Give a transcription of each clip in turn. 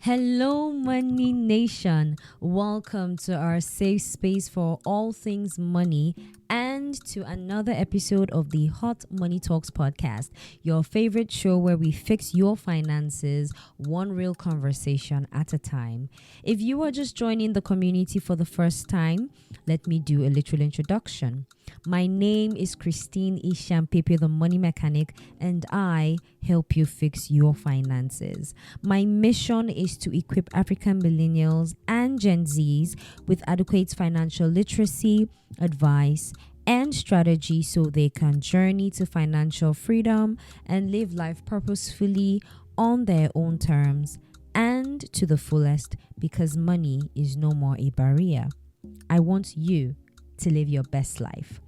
Hello, Money Nation. Welcome to our safe space for all things money and to another episode of the Hot Money Talks podcast, your favorite show where we fix your finances one real conversation at a time. If you are just joining the community for the first time, let me do a literal introduction. My name is Christine Ishampepe, the money mechanic, and I help you fix your finances. My mission is to equip African millennials and Gen Zs with adequate financial literacy, advice, and strategy so they can journey to financial freedom and live life purposefully on their own terms and to the fullest, because money is no more a barrier. I want you to live your best life.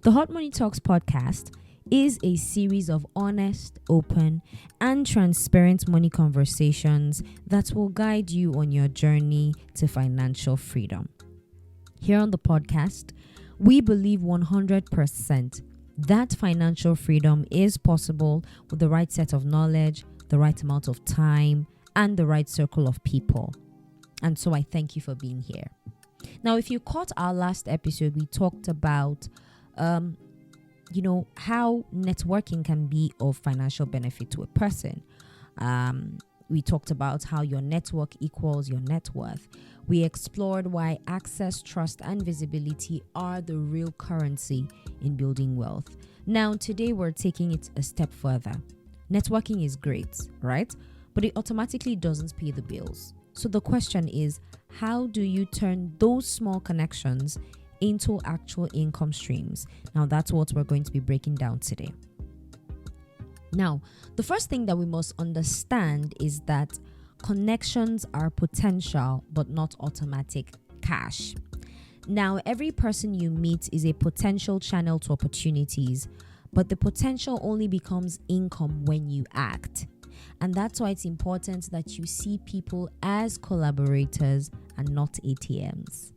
The Hot Money Talks podcast is a series of honest, open, and transparent money conversations that will guide you on your journey to financial freedom. Here on the podcast, we believe 100% that financial freedom is possible with the right set of knowledge, the right amount of time, and the right circle of people. And so I thank you for being here. Now, if you caught our last episode, we talked about how networking can be of financial benefit to a person. We talked about how your network equals your net worth. We explored why access, trust, and visibility are the real currency in building wealth. Now, today we're taking it a step further. Networking is great, right? But it automatically doesn't pay the bills. So the question is, how do you turn those small connections into actual income streams? Now, that's what we're going to be breaking down today. Now, the first thing that we must understand is that connections are potential but not automatic cash. Now, every person you meet is a potential channel to opportunities, but the potential only becomes income when you act. And that's why it's important that you see people as collaborators and not ATMs.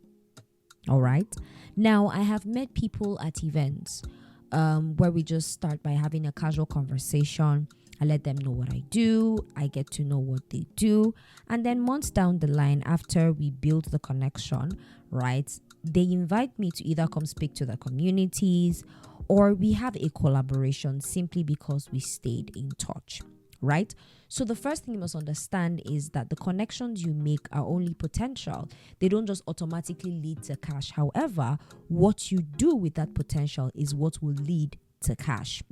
All right. Now, I have met people at events where we just start by having a casual conversation. I let them know what I do. I get to know what they do. And then months down the line, after we build the connection, right, they invite me to either come speak to the communities or we have a collaboration simply because we stayed in touch. Right? So the first thing you must understand is that the connections you make are only potential. They don't just automatically lead to cash. However, what you do with that potential is what will lead to cash.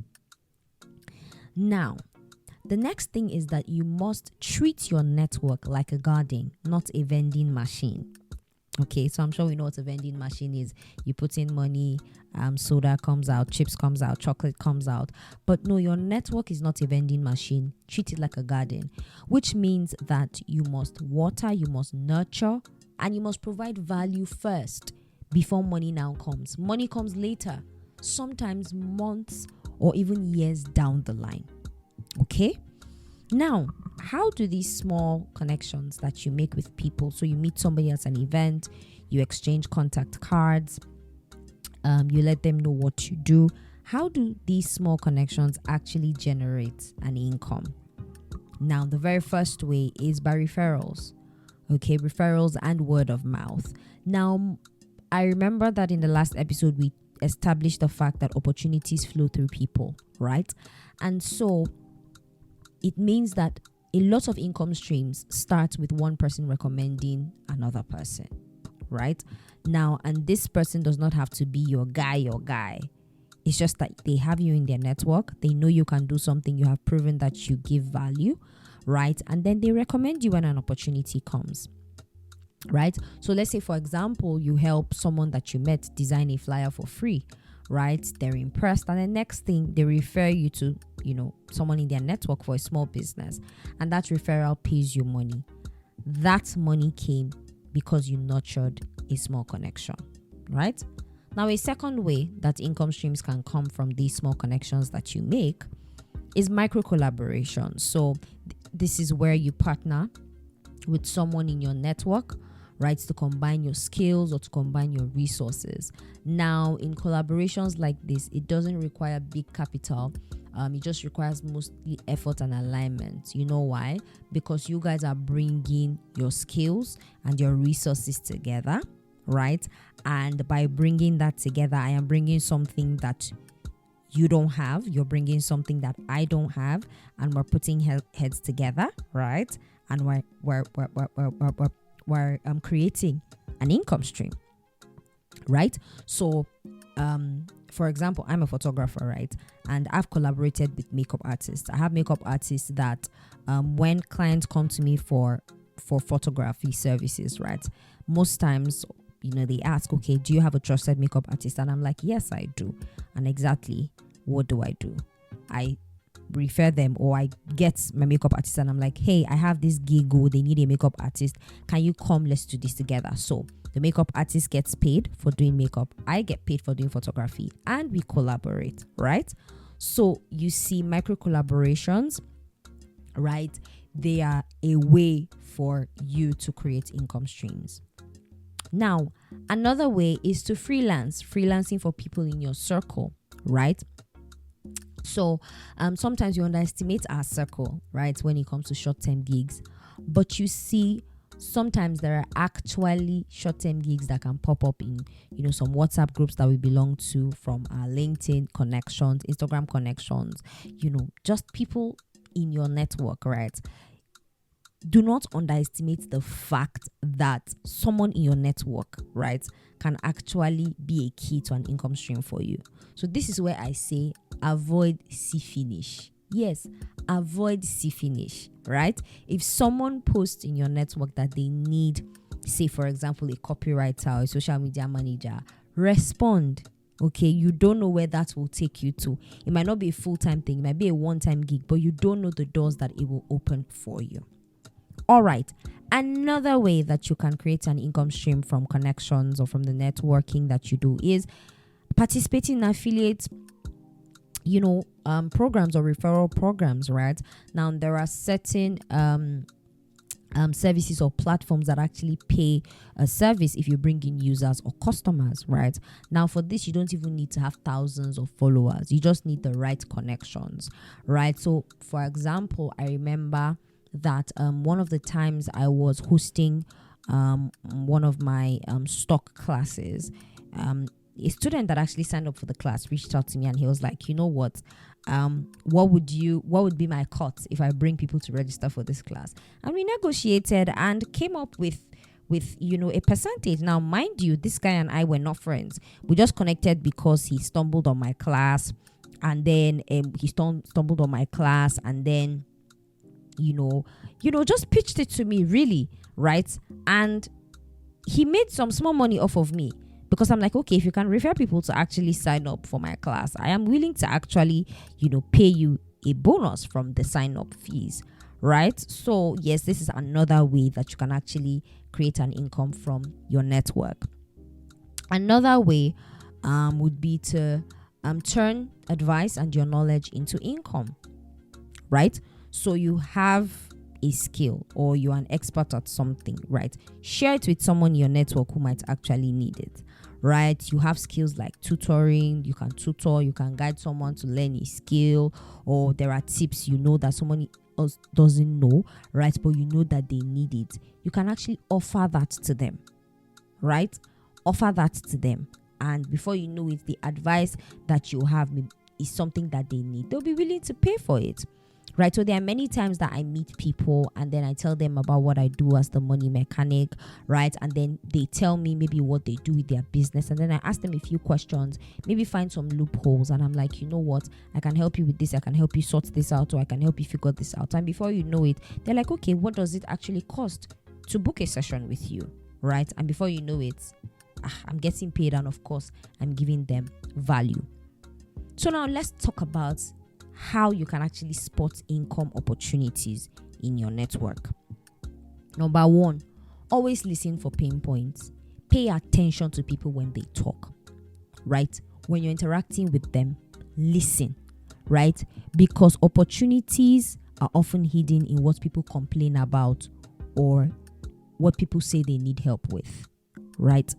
Now, the next thing is that you must treat your network like a garden, not a vending machine. Okay, so I'm sure we know what a vending machine is. You put in money, soda comes out, chips comes out, chocolate comes out. But no, your network is not a vending machine. Treat it like a garden, which means that you must water, you must nurture, and you must provide value first before money now comes. Money comes later, sometimes months or even years down the line. Okay? Now, how do these small connections that you make with people, so you meet somebody at an event, you exchange contact cards, you let them know what you do, how do these small connections actually generate an income? Now, the very first way is by referrals. Okay, referrals and word of mouth. Now, I remember that in the last episode, we established the fact that opportunities flow through people, right? And so it means that a lot of income streams start with one person recommending another person, right? Now, and this person does not have to be your guy. It's just that they have you in their network. They know you can do something. You have proven that you give value, right? And then they recommend you when an opportunity comes, right? So let's say, for example, you help someone that you met design a flyer for free, right? They're impressed. And the next thing, they refer you to, someone in their network for a small business. And that referral pays you money. That money came because you nurtured a small connection, right? Now, a second way that income streams can come from these small connections that you make is micro-collabs. So this is where you partner with someone in your network, right? To combine your skills or to combine your resources. Now, in collaborations like this, it doesn't require big capital. It just requires mostly effort and alignment. You know why? Because you guys are bringing your skills and your resources together, right? And by bringing that together, I am bringing something that you don't have. You're bringing something that I don't have, and we're putting heads together, right? And we're creating an income stream, right? So, for example, I'm a photographer, right? And I've collaborated with makeup artists. I have makeup artists that, when clients come to me for photography services, right? Most times, they ask, okay, do you have a trusted makeup artist? And I'm like, yes, I do. And exactly, what do? I refer them, or I get my makeup artist and I'm like, hey, I have this gig, they need a makeup artist. Can you come? Let's do this together. So the makeup artist gets paid for doing makeup. I get paid for doing photography, and we collaborate, right? So you see, micro collaborations, right? They are a way for you to create income streams. Now, another way is to freelancing for people in your circle, right? So sometimes you underestimate our circle, right, when it comes to short-term gigs. But you see, sometimes there are actually short-term gigs that can pop up in, some WhatsApp groups that we belong to, from our LinkedIn connections, Instagram connections, just people in your network, right? Do not underestimate the fact that someone in your network, right, can actually be a key to an income stream for you. So this is where I say avoid see finish. Yes, avoid see finish, right? If someone posts in your network that they need, say for example, a copywriter or a social media manager, respond. Okay, you don't know where that will take you to. It might not be a full-time thing, it might be a one-time gig, but you don't know the doors that it will open for you. All right, another way that you can create an income stream from connections or from the networking that you do is participating in affiliate, programs or referral programs, right? Now, there are certain services or platforms that actually pay a service if you bring in users or customers, right? Now, for this, you don't even need to have thousands of followers. You just need the right connections, right? So, for example, I remember that one of the times I was hosting one of my stock classes, a student that actually signed up for the class reached out to me and he was like, you know what would be my cut if I bring people to register for this class? And we negotiated and came up with a percentage. Now, mind you, this guy and I were not friends. We just connected because he stumbled on my class, and then he stumbled on my class, and then just pitched it to me, really, right? And he made some small money off of me, because I'm like, okay, if you can refer people to actually sign up for my class, I am willing to actually, pay you a bonus from the sign up fees, right? So yes, this is another way that you can actually create an income from your network. Another way would be to turn advice and your knowledge into income, right? So you have a skill or you're an expert at something, right? Share it with someone in your network who might actually need it, right? You have skills like tutoring. You can tutor, you can guide someone to learn a skill, or there are tips that someone else doesn't know, right? But you know that they need it. You can actually offer that to them, right? Offer that to them. And before you know it, the advice that you have is something that they need. They'll be willing to pay for it. Right, so there are many times that I meet people and then I tell them about what I do as the money mechanic, right? And then they tell me maybe what they do with their business, and then I ask them a few questions, maybe find some loopholes, and I'm like, you know what, I can help you with this, I can help you sort this out, or I can help you figure this out. And before you know it, they're like, okay, what does it actually cost to book a session with you, right? And before you know it, I'm getting paid, and of course, I'm giving them value. So now let's talk about how you can actually spot income opportunities in your network. Number one, always listen for pain points. Pay attention to people when they talk, right? When you're interacting with them, listen, right? Because opportunities are often hidden in what people complain about or what people say they need help with, right?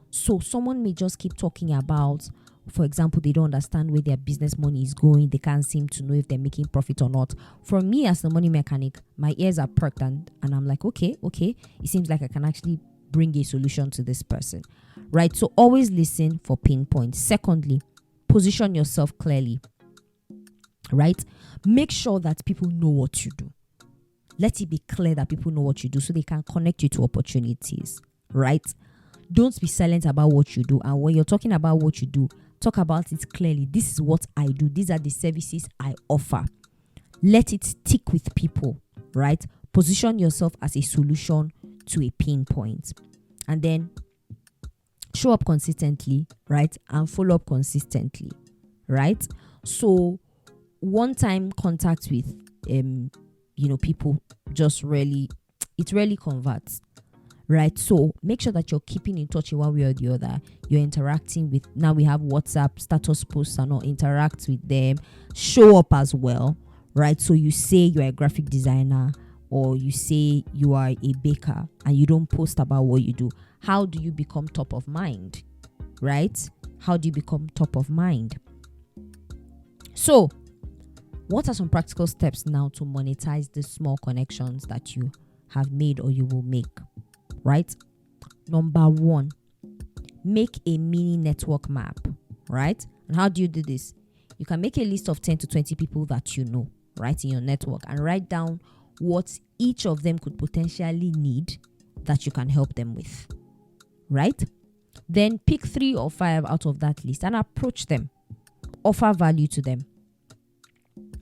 So someone may just keep talking about, for example, they don't understand where their business money is going. They can't seem to know if they're making profit or not. For me as the money mechanic, my ears are perked and I'm like, okay. It seems like I can actually bring a solution to this person, right? So always listen for pain points. Secondly, position yourself clearly, right? Make sure that people know what you do. Let it be clear that people know what you do so they can connect you to opportunities, right? Don't be silent about what you do. And when you're talking about what you do, talk about it clearly. This is what I do. These are the services I offer. Let it stick with people, right? Position yourself as a solution to a pain point. And then show up consistently, right? And follow up consistently, right? So one-time contact with, people just really converts. Right, so make sure that you're keeping in touch in one way or the other. You're interacting with, now we have WhatsApp status posts and all, interact with them, show up as well, right? So you say you're a graphic designer or you say you are a baker and you don't post about what you do. How do you become top of mind, right? How do you become top of mind? So what are some practical steps now to monetize the small connections that you have made or you will make? Right? Number 1, make a mini network map, right? And how do you do this? You can make a list of 10 to 20 people that you know, right, in your network, and write down what each of them could potentially need that you can help them with, right? Then pick 3 or 5 out of that list and approach them, offer value to them,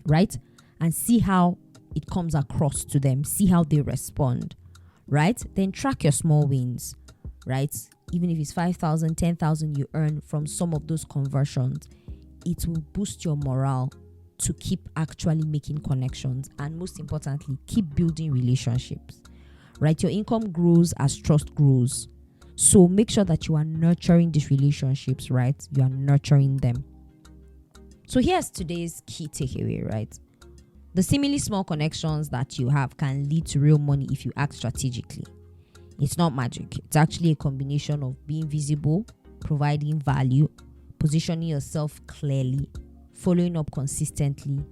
right? And see how it comes across to them, see how they respond. Right? Then track your small wins, right? Even if it's 5,000, 10,000 you earn from some of those conversions, it will boost your morale to keep actually making connections. And most importantly, keep building relationships, right? Your income grows as trust grows. So make sure that you are nurturing these relationships, right? You are nurturing them. So here's today's key takeaway, right? The seemingly small connections that you have can lead to real money if you act strategically. It's not magic. It's actually a combination of being visible, providing value, positioning yourself clearly, following up consistently,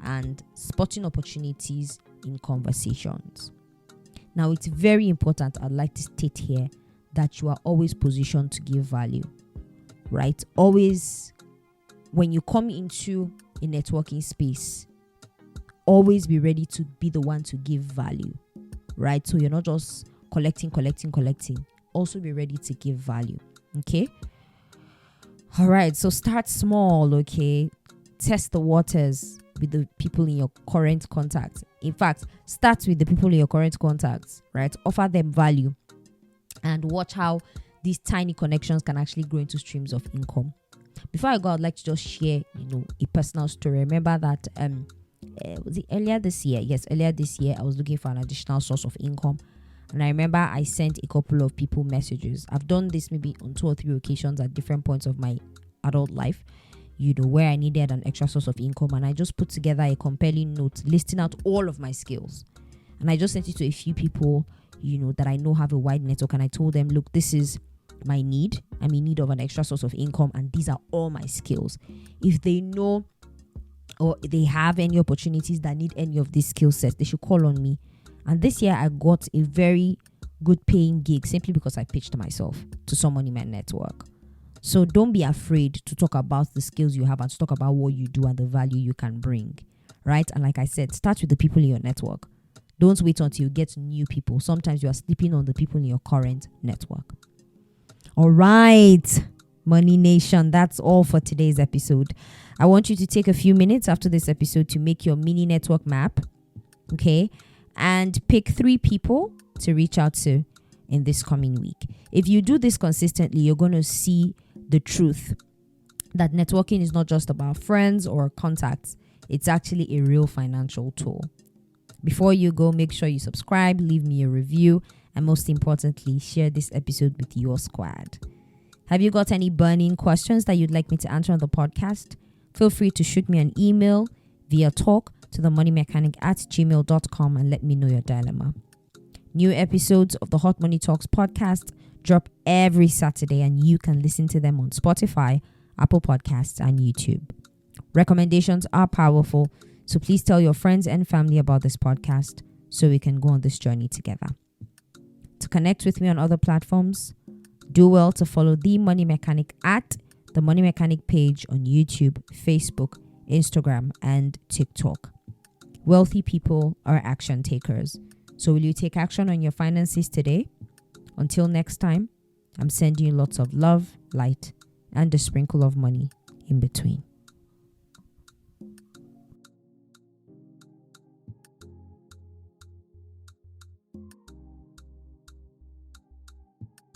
and spotting opportunities in conversations. Now, it's very important, I'd like to state here, that you are always positioned to give value, right? Always, when you come into a networking space, always be ready to be the one to give value, right? So you're not just collecting. Also be ready to give value, okay? All right, so start small, okay? Test the waters with the people in your current contacts. In fact, start with the people in your current contacts, right? Offer them value and watch how these tiny connections can actually grow into streams of income. Before I go, I'd like to just share, a personal story. Remember that was it earlier this year? Yes, earlier this year, I was looking for an additional source of income. And I remember I sent a couple of people messages. I've done this maybe on 2 or 3 occasions at different points of my adult life, where I needed an extra source of income. And I just put together a compelling note listing out all of my skills. And I just sent it to a few people, that I know have a wide network. And I told them, look, this is my need. I'm in need of an extra source of income. And these are all my skills. If they know or they have any opportunities that need any of these skill sets, they should call on me. And this year I got a very good paying gig simply because I pitched myself to someone in my network. So don't be afraid to talk about the skills you have and to talk about what you do and the value you can bring, right? And like I said, start with the people in your network. Don't wait until you get new people. Sometimes you are sleeping on the people in your current network. All right, Money Nation, that's all for today's episode. I want you to take a few minutes after this episode to make your mini network map, okay? And pick 3 people to reach out to in this coming week. If you do this consistently, you're going to see the truth that networking is not just about friends or contacts. It's actually a real financial tool. Before you go, make sure you subscribe, leave me a review, and most importantly, share this episode with your squad. Have you got any burning questions that you'd like me to answer on the podcast? Feel free to shoot me an email via talk to themoneymechanic@gmail.com and let me know your dilemma. New episodes of the Hot Money Talks podcast drop every Saturday, and you can listen to them on Spotify, Apple Podcasts, and YouTube. Recommendations are powerful, so please tell your friends and family about this podcast so we can go on this journey together. To connect with me on other platforms, do well to follow The Money Mechanic at The Money Mechanic page on YouTube, Facebook, Instagram, and TikTok. Wealthy people are action takers. So will you take action on your finances today? Until next time, I'm sending you lots of love, light, and a sprinkle of money in between.